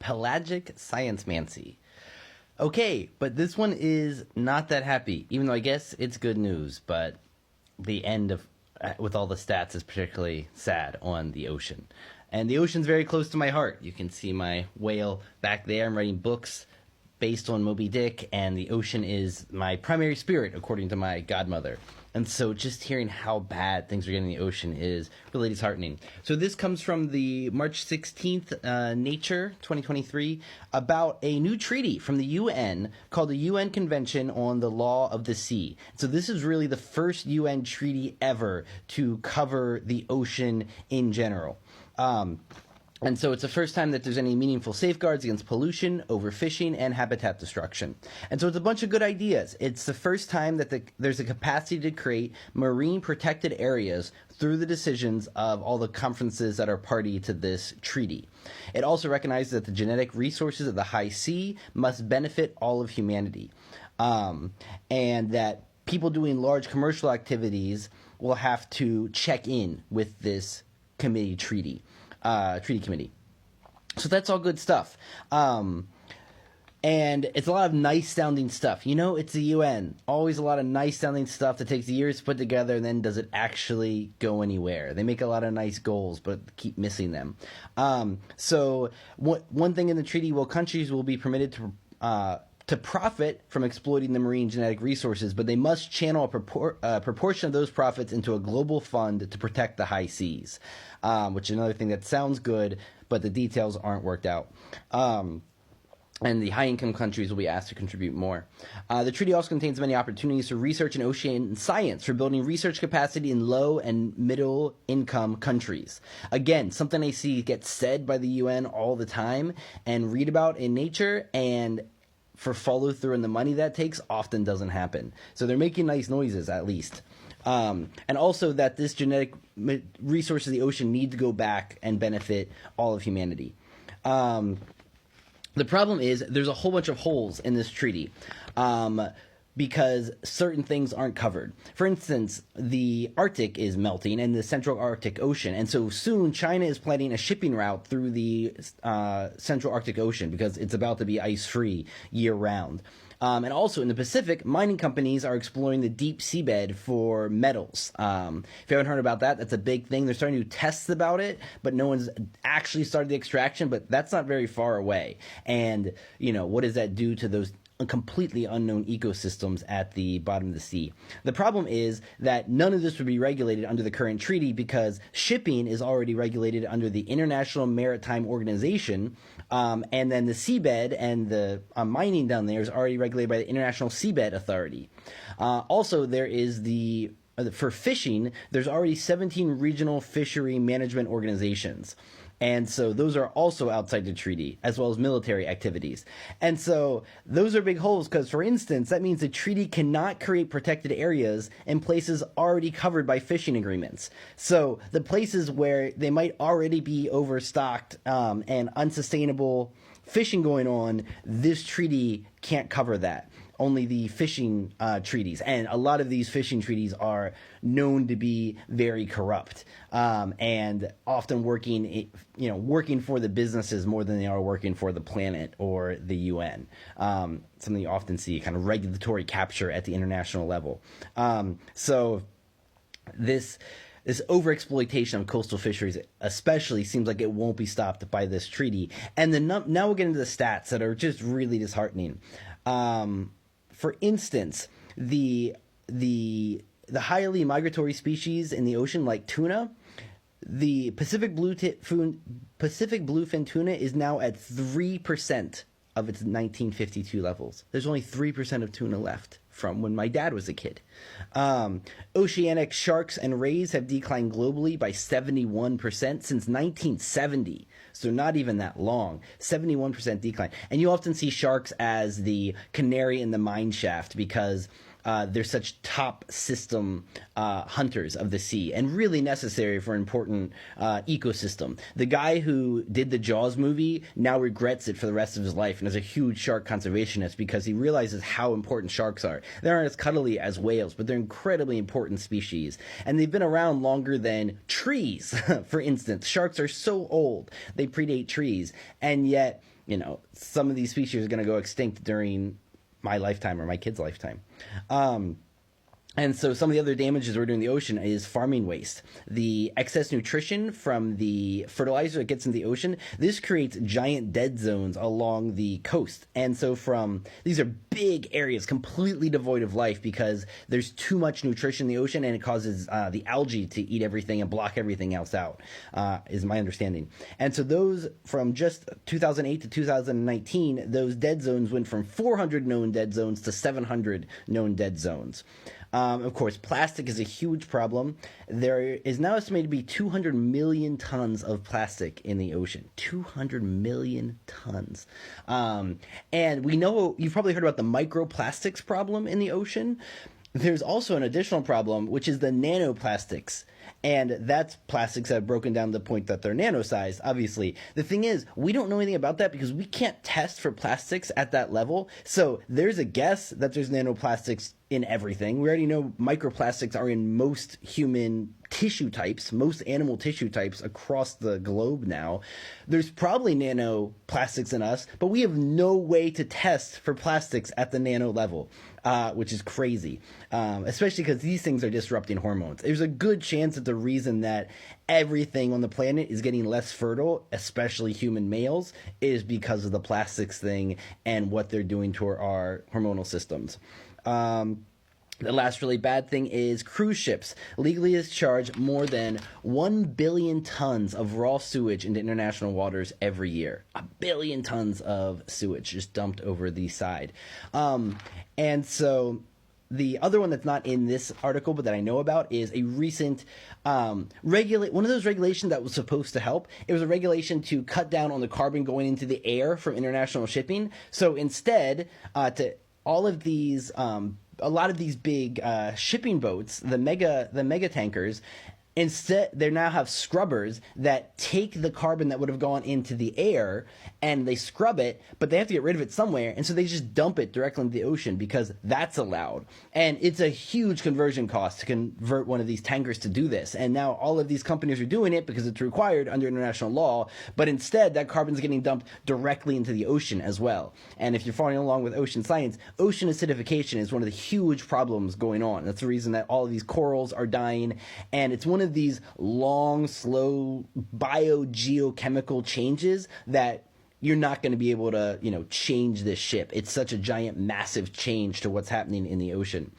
Pelagic Sciencemancy. Okay, but this one is not that happy, even though I guess it's good news, but the end of with all the stats is particularly sad on the ocean. And the ocean's very close to my heart. You can see my whale back there. I'm writing books based on Moby Dick, and the ocean is my primary spirit, according to my godmother. And so just hearing how bad things are getting in the ocean is really disheartening. So this comes from the March 16th Nature 2023 about a new treaty from the UN called the UN Convention on the Law of the Sea. So this is really the first UN treaty ever to cover the ocean in general. And so it's the first time that there's any meaningful safeguards against pollution, overfishing, and habitat destruction. And so it's a bunch of good ideas. It's the first time that there's a capacity to create marine protected areas through the decisions of all the conferences that are party to this treaty. It also recognizes that the genetic resources of the high sea must benefit all of humanity, and that people doing large commercial activities will have to check in with this treaty committee. So that's all good stuff. And it's a lot of nice sounding stuff. You know, it's the UN. Always a lot of nice sounding stuff that takes years to put together, and then does it actually go anywhere? They make a lot of nice goals, but keep missing them. So one thing in the treaty, well, countries will be permitted to profit from exploiting the marine genetic resources, but they must channel a proportion of those profits into a global fund to protect the high seas, which is another thing that sounds good, but the details aren't worked out. And the high-income countries will be asked to contribute more. The treaty also contains many opportunities for research in ocean science, for building research capacity in low and middle-income countries. Again, something I see get said by the UN all the time and read about in Nature, and for follow-through and the money that takes often doesn't happen. So they're making nice noises, at least. And also that this genetic resources of the ocean need to go back and benefit all of humanity. The problem is there's a whole bunch of holes in this treaty because certain things aren't covered. For instance, the Arctic is melting and the Central Arctic Ocean, and so soon China is planning a shipping route through the Central Arctic Ocean because it's about to be ice-free year-round. And also in the Pacific, mining companies are exploring the deep seabed for metals. If you haven't heard about that, that's a big thing. They're starting to do tests about it, but no one's actually started the extraction, but that's not very far away. And, you know, what does that do to those completely unknown ecosystems at the bottom of the sea? The problem is that none of this would be regulated under the current treaty because shipping is already regulated under the International Maritime Organization, and then the seabed and the mining down there is already regulated by the International Seabed Authority. Also, there is for fishing, there's already 17 regional fishery management organizations. And so those are also outside the treaty, as well as military activities. And so those are big holes because, for instance, that means the treaty cannot create protected areas in places already covered by fishing agreements. So the places where they might already be overstocked and unsustainable fishing going on, this treaty can't cover that. Only the fishing treaties, and a lot of these fishing treaties are known to be very corrupt and often working for the businesses more than they are working for the planet or the UN. Something you often see, kind of regulatory capture at the international level. So this overexploitation of coastal fisheries especially seems like it won't be stopped by this treaty. And now we'll get into the stats that are just really disheartening. For instance, the highly migratory species in the ocean, like tuna, the Pacific bluefin tuna is now at 3% of its 1952 levels. There's only 3% of tuna left from when my dad was a kid. Oceanic sharks and rays have declined globally by 71% since 1970. So not even that long, 71% decline. And you often see sharks as the canary in the mine shaft because they're such top system hunters of the sea and really necessary for an important ecosystem. The guy who did the Jaws movie now regrets it for the rest of his life and is a huge shark conservationist because he realizes how important sharks are. They aren't as cuddly as whales, but they're incredibly important species. And they've been around longer than trees, for instance. Sharks are so old, they predate trees. And yet, some of these species are going to go extinct during my lifetime or my kid's lifetime. And so some of the other damages we're doing in the ocean is farming waste. The excess nutrition from the fertilizer that gets in the ocean, this creates giant dead zones along the coast. And so these are big areas completely devoid of life because there's too much nutrition in the ocean and it causes the algae to eat everything and block everything else out, is my understanding. And so those, from just 2008 to 2019, those dead zones went from 400 known dead zones to 700 known dead zones. Of course, plastic is a huge problem. There is now estimated to be 200 million tons of plastic in the ocean. 200 million tons. And we know, you've probably heard about the microplastics problem in the ocean. There's also an additional problem, which is the nanoplastics. And that's plastics that have broken down to the point that they're nano-sized, obviously. The thing is, we don't know anything about that because we can't test for plastics at that level. So there's a guess that there's nanoplastics in everything. We already know microplastics are in most human tissue types, most animal tissue types across the globe now. There's probably nanoplastics in us, but we have no way to test for plastics at the nano level, which is crazy, especially because these things are disrupting hormones. There's a good chance that the reason that everything on the planet is getting less fertile, especially human males, is because of the plastics thing and what they're doing to our hormonal systems. The last really bad thing is cruise ships legally discharge more than 1 billion tons of raw sewage into international waters every year. 1 billion tons of sewage just dumped over the side. And so the other one that's not in this article but that I know about is a recent one of those regulations that was supposed to help. It was a regulation to cut down on the carbon going into the air from international shipping. So instead, a lot of these big shipping boats, the mega tankers, instead they now have scrubbers that take the carbon that would have gone into the air and they scrub it, but they have to get rid of it somewhere, and so they just dump it directly into the ocean because that's allowed. And it's a huge conversion cost to convert one of these tankers to do this, and now all of these companies are doing it because it's required under international law, but instead that carbon's getting dumped directly into the ocean as well. And if you're following along with ocean science, ocean acidification is one of the huge problems going on. That's the reason that all of these corals are dying, and it's one of these long, slow biogeochemical changes that you're not going to be able to, change this ship. It's such a giant, massive change to what's happening in the ocean.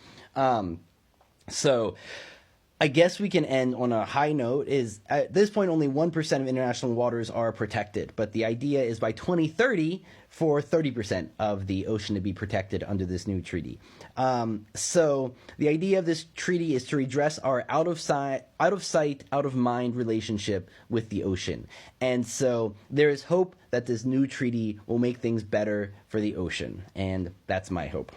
So I guess we can end on a high note. Is at this point only 1% of international waters are protected, but the idea is by 2030 for 30% of the ocean to be protected under this new treaty. So the idea of this treaty is to redress our out of sight, out of mind relationship with the ocean. And so there is hope that this new treaty will make things better for the ocean, and that's my hope.